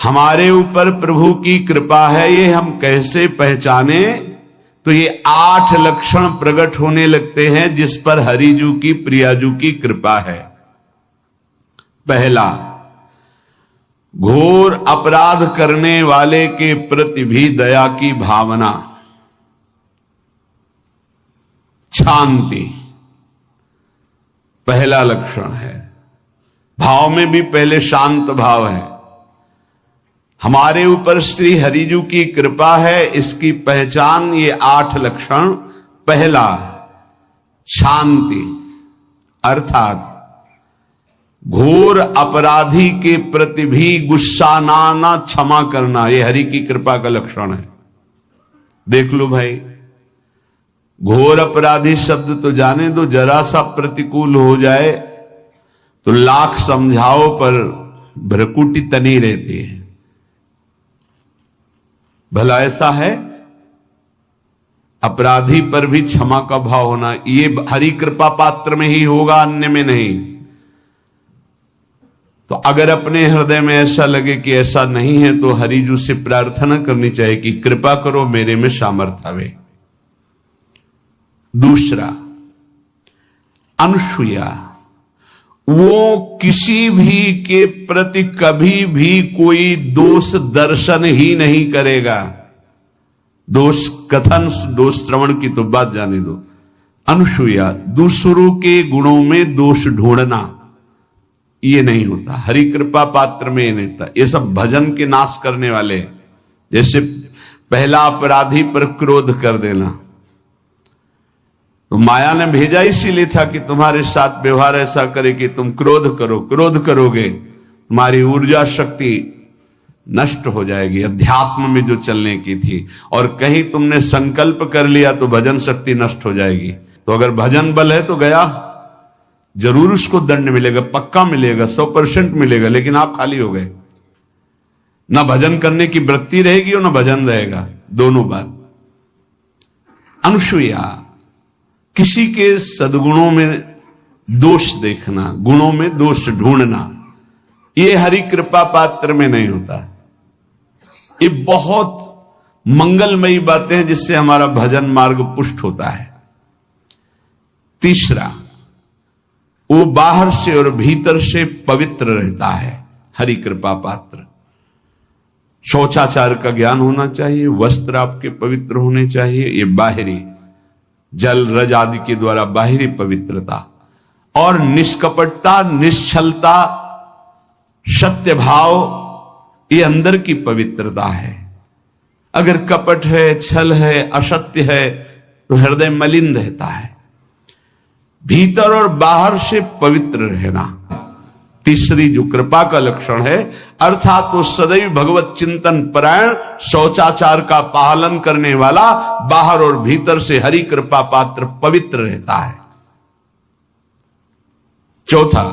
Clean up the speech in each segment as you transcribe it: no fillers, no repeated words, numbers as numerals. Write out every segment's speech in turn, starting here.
हमारे ऊपर प्रभु की कृपा है ये हम कैसे पहचाने? तो ये 8 लक्षण प्रकट होने लगते हैं जिस पर हरिजू की प्रियाजू की कृपा है। पहला, घोर अपराध करने वाले के प्रति भी दया की भावना, शांति पहला लक्षण है। भाव में भी पहले शांत भाव है। हमारे ऊपर श्री हरिजू की कृपा है, इसकी पहचान ये 8 लक्षण। पहला, शांति, अर्थात घोर अपराधी के प्रति भी गुस्सा ना क्षमा करना, ये हरि की कृपा का लक्षण है। देख लो भाई, घोर अपराधी शब्द तो जाने दो, जरा सा प्रतिकूल हो जाए तो लाख समझाओ पर भ्रकुटी तनी रहती है। भला ऐसा है? अपराधी पर भी क्षमा का भाव होना, ये हरि कृपा पात्र में ही होगा, अन्य में नहीं। तो अगर अपने हृदय में ऐसा लगे कि ऐसा नहीं है तो हरिजू से प्रार्थना करनी चाहिए कि कृपा करो, मेरे में सामर्थ्य आवे। दूसरा, अनुसूया, वो किसी भी के प्रति कभी भी कोई दोष दर्शन ही नहीं करेगा। दोष कथन, दोष श्रवण की तो बात जाने दो। अनुसूया, दूसरों के गुणों में दोष ढूंढना ये नहीं होता, हरि कृपा पात्र में ये नहीं होता। ये सब भजन के नाश करने वाले। जैसे पहला अपराधी पर क्रोध कर देना, तो माया ने भेजा इसीलिए था कि तुम्हारे साथ व्यवहार ऐसा करे कि तुम क्रोध करो, क्रोध करोगे तुम्हारी ऊर्जा शक्ति नष्ट हो जाएगी, अध्यात्म में जो चलने की थी। और कहीं तुमने संकल्प कर लिया तो भजन शक्ति नष्ट हो जाएगी। तो अगर भजन बल है तो गया, जरूर उसको दंड मिलेगा, पक्का मिलेगा, 100% मिलेगा, लेकिन आप खाली हो गए। ना भजन करने की वृत्ति रहेगी और ना भजन रहेगा, दोनों बात। अनुसूया, किसी के सद्गुणों में दोष देखना, गुणों में दोष ढूंढना, ये हरि कृपा पात्र में नहीं होता। ये बहुत मंगलमयी बातें हैं जिससे हमारा भजन मार्ग पुष्ट होता है। तीसरा, वो बाहर से और भीतर से पवित्र रहता है, हरि कृपा पात्र। शौचाचार का ज्ञान होना चाहिए, वस्त्र आपके पवित्र होने चाहिए, ये बाहरी जल रज आदि के द्वारा बाहरी पवित्रता। और निष्कपटता, निश्चलता, सत्य भाव, ये अंदर की पवित्रता है। अगर कपट है, छल है, असत्य है तो हृदय मलिन रहता है। भीतर और बाहर से पवित्र रहना तीसरी जो कृपा का लक्षण है। अर्थात वो सदैव भगवत चिंतन परायण, शौचाचार का पालन करने वाला, बाहर और भीतर से हरि कृपा पात्र पवित्र रहता है। चौथा,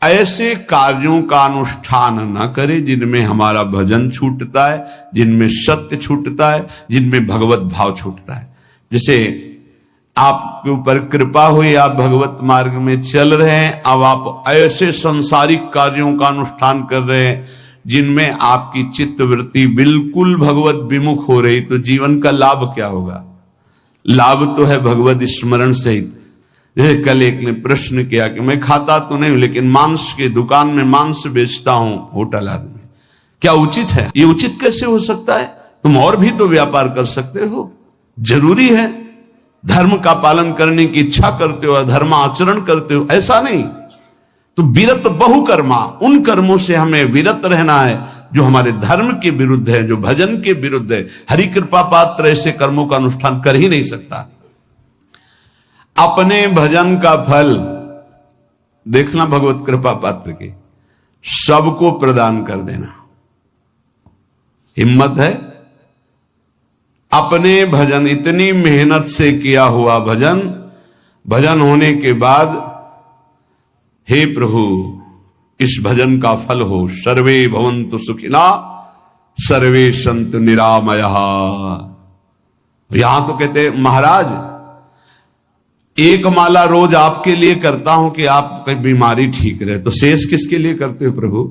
ऐसे कार्यों का अनुष्ठान न करे जिनमें हमारा भजन छूटता है, जिनमें सत्य छूटता है, जिनमें भगवत भाव छूटता है। जैसे आपके ऊपर कृपा हुई, आप भगवत मार्ग में चल रहे हैं, अब आप ऐसे संसारिक कार्यों का अनुष्ठान कर रहे हैं जिनमें आपकी चित्तवृत्ति बिल्कुल भगवत विमुख हो रही, तो जीवन का लाभ क्या होगा? लाभ तो है भगवत स्मरण सहित। जैसे कल एक ने प्रश्न किया कि मैं खाता तो नहीं हूं लेकिन मांस की दुकान में मांस बेचता हूं, होटल आदमी, क्या उचित है? ये उचित कैसे हो सकता है? तुम और भी तो व्यापार कर सकते हो। जरूरी है धर्म का पालन करने की इच्छा करते हो, धर्माचरण करते हो, ऐसा नहीं। तो विरत बहुकर्मा, उन कर्मों से हमें विरत रहना है जो हमारे धर्म के विरुद्ध है, जो भजन के विरुद्ध है। हरि कृपा पात्र ऐसे कर्मों का अनुष्ठान कर ही नहीं सकता। अपने भजन का फल देखना भगवत कृपा पात्र के, सबको प्रदान कर देना। हिम्मत है? अपने भजन, इतनी मेहनत से किया हुआ भजन, भजन होने के बाद हे प्रभु इस भजन का फल हो, सर्वे भवन्तु सुखिना सर्वे सन्तु निरामया। यहां तो कहते महाराज एक माला रोज आपके लिए करता हूं कि आपकी बीमारी ठीक रहे, तो शेष किसके लिए करते हो प्रभु?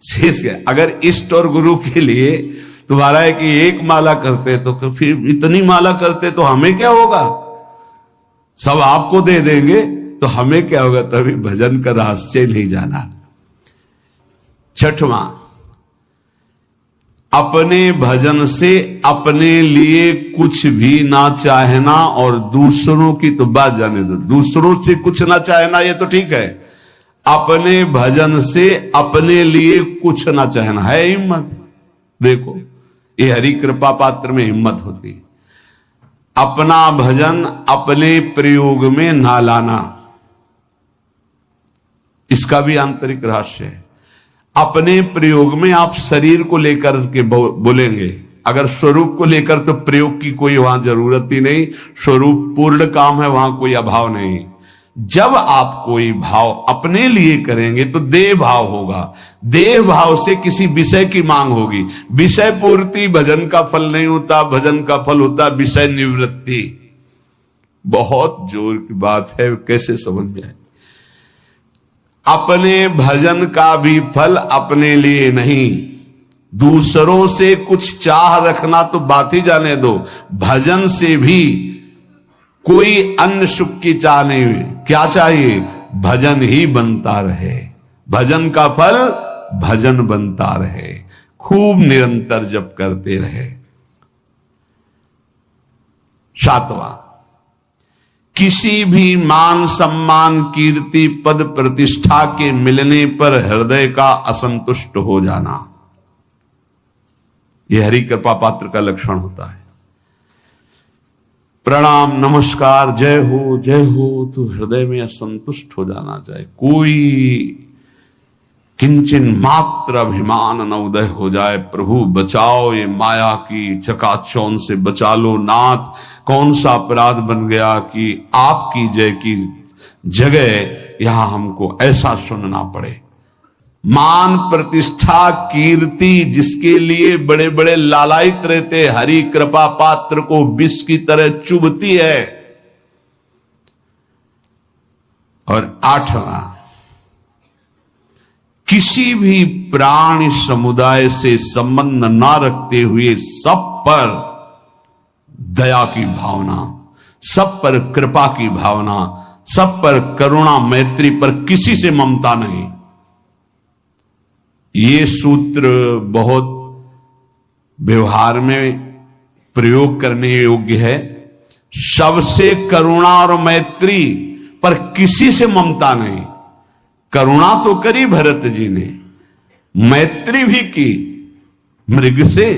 शेष क्या? अगर इष्ट और गुरु के लिए तुम्हारा है कि एक माला करते तो फिर इतनी माला करते तो हमें क्या होगा? सब आपको दे देंगे तो हमें क्या होगा? तभी भजन का रहस्य नहीं जाना। छठवां, अपने भजन से अपने लिए कुछ भी ना चाहना और दूसरों की तो बात जाने दो, दूसरों से कुछ ना चाहना ये तो ठीक है, अपने भजन से अपने लिए कुछ ना चाहना है हिम्मत। देखो ये हरि कृपा पात्र में हिम्मत होती है। अपना भजन अपने प्रयोग में ना लाना, इसका भी आंतरिक रहस्य है। अपने प्रयोग में आप शरीर को लेकर के बोलेंगे, अगर स्वरूप को लेकर तो प्रयोग की कोई वहां जरूरत ही नहीं, स्वरूप पूर्ण काम है, वहां कोई अभाव नहीं। जब आप कोई भाव अपने लिए करेंगे तो देह भाव होगा, देह भाव से किसी विषय की मांग होगी। विषय पूर्ति भजन का फल नहीं होता, भजन का फल होता विषय निवृत्ति। बहुत जोर की बात है, कैसे समझ में आए? अपने भजन का भी फल अपने लिए नहीं, दूसरों से कुछ चाह रखना तो बात ही जाने दो, भजन से भी कोई अन्य सुख की चाह नहीं हुई। क्या चाहिए? भजन ही बनता रहे, भजन का फल भजन बनता रहे, खूब निरंतर जप करते रहे। सातवां, किसी भी मान सम्मान कीर्ति पद प्रतिष्ठा के मिलने पर हृदय का असंतुष्ट हो जाना, यह हरि कृपा पात्र का लक्षण होता है। प्रणाम नमस्कार जय हो तो हृदय में असंतुष्ट हो जाना चाहिए। कोई किंचन मात्र अभिमान न उदय हो जाए। प्रभु बचाओ, ये माया की चकाचौंध से बचा लो नाथ। कौन सा अपराध बन गया कि आपकी जय की जगह यहां हमको ऐसा सुनना पड़े। मान प्रतिष्ठा कीर्ति जिसके लिए बड़े बड़े लालायित रहते, हरि कृपा पात्र को विष की तरह चुभती है। और आठवां, किसी भी प्राणी समुदाय से संबंध ना रखते हुए सब पर दया की भावना, सब पर कृपा की भावना, सब पर करुणा मैत्री, पर किसी से ममता नहीं। ये सूत्र बहुत व्यवहार में प्रयोग करने योग्य है। सबसे करुणा और मैत्री, पर किसी से ममता नहीं। करुणा तो करी भरत जी ने, मैत्री भी की मृग से,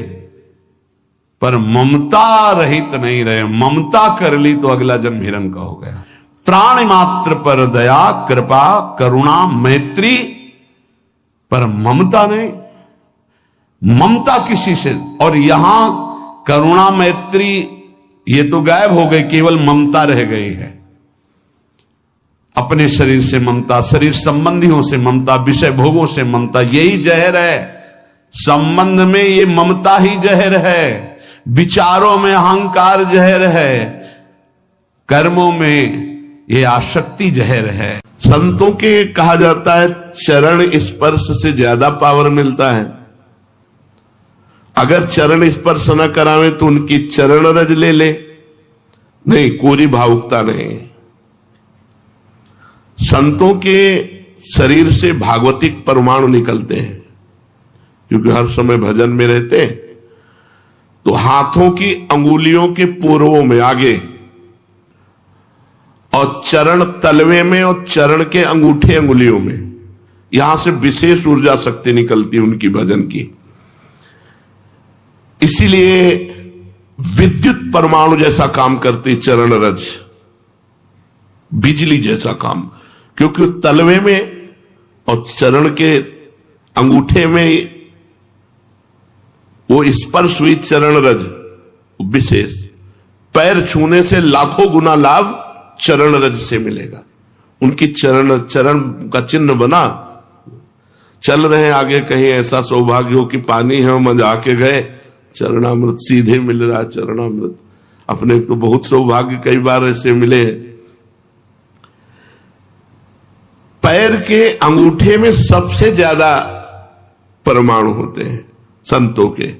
पर ममता रहित नहीं रहे। ममता कर ली तो अगला जन्म हिरण का हो गया। प्राण मात्र पर दया कृपा करुणा मैत्री, पर ममता नहीं। ममता किसी से, और यहां करुणा मैत्री ये तो गायब हो गई, केवल ममता रह गई है। अपने शरीर से ममता, शरीर संबंधियों से ममता, विषय भोगों से ममता, यही जहर है। संबंध में ये ममता ही जहर है, विचारों में अहंकार जहर है, कर्मों में ये आसक्ति जहर है। संतों के कहा जाता है चरण स्पर्श से ज्यादा पावर मिलता है। अगर चरण स्पर्श न करावे तो उनकी चरण रज ले ले, नहीं कोरी भावुकता नहीं। संतों के शरीर से भागवतिक परमाणु निकलते हैं, क्योंकि हर समय भजन में रहते। तो हाथों की अंगुलियों के पूर्वों में आगे, और चरण तलवे में, और चरण के अंगूठे अंगुलियों में, यहां से विशेष ऊर्जा शक्ति निकलती उनकी भजन की। इसीलिए विद्युत परमाणु जैसा काम करती चरण रज, बिजली जैसा काम, क्योंकि तलवे में और चरण के अंगूठे में वो स्पर्श हुई चरण रज विशेष। पैर छूने से लाखों गुना लाभ चरण रज से मिलेगा। उनकी चरण का चिन्ह बना, चल रहे हैं आगे, कहीं ऐसा सौभाग्य हो कि पानी है हम जाके गए, चरणामृत सीधे मिल रहा है। चरणामृत अपने तो बहुत सौभाग्य कई बार ऐसे मिले, पैर के अंगूठे में सबसे ज्यादा परमाणु होते हैं संतों के।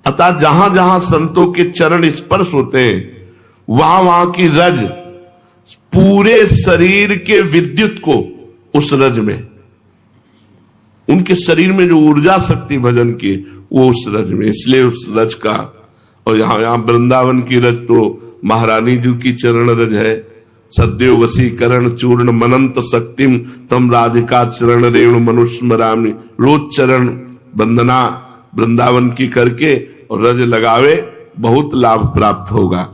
अतः जहां जहां संतों के चरण स्पर्श होते हैं वहां वहां की रज पूरे शरीर के विद्युत को उस रज में, उनके शरीर में जो ऊर्जा शक्ति भजन की वो उस रज में, इसलिए उस रज का। और यहां वृंदावन की रज तो महारानी जी की चरण रज है। सद्यो वसीकरण चूर्ण मनंत शक्तिम तम राधिका चरण रेणु मनुस्मरामि। रोज चरण वंदना वृंदावन की करके और रज लगावे, बहुत लाभ प्राप्त होगा।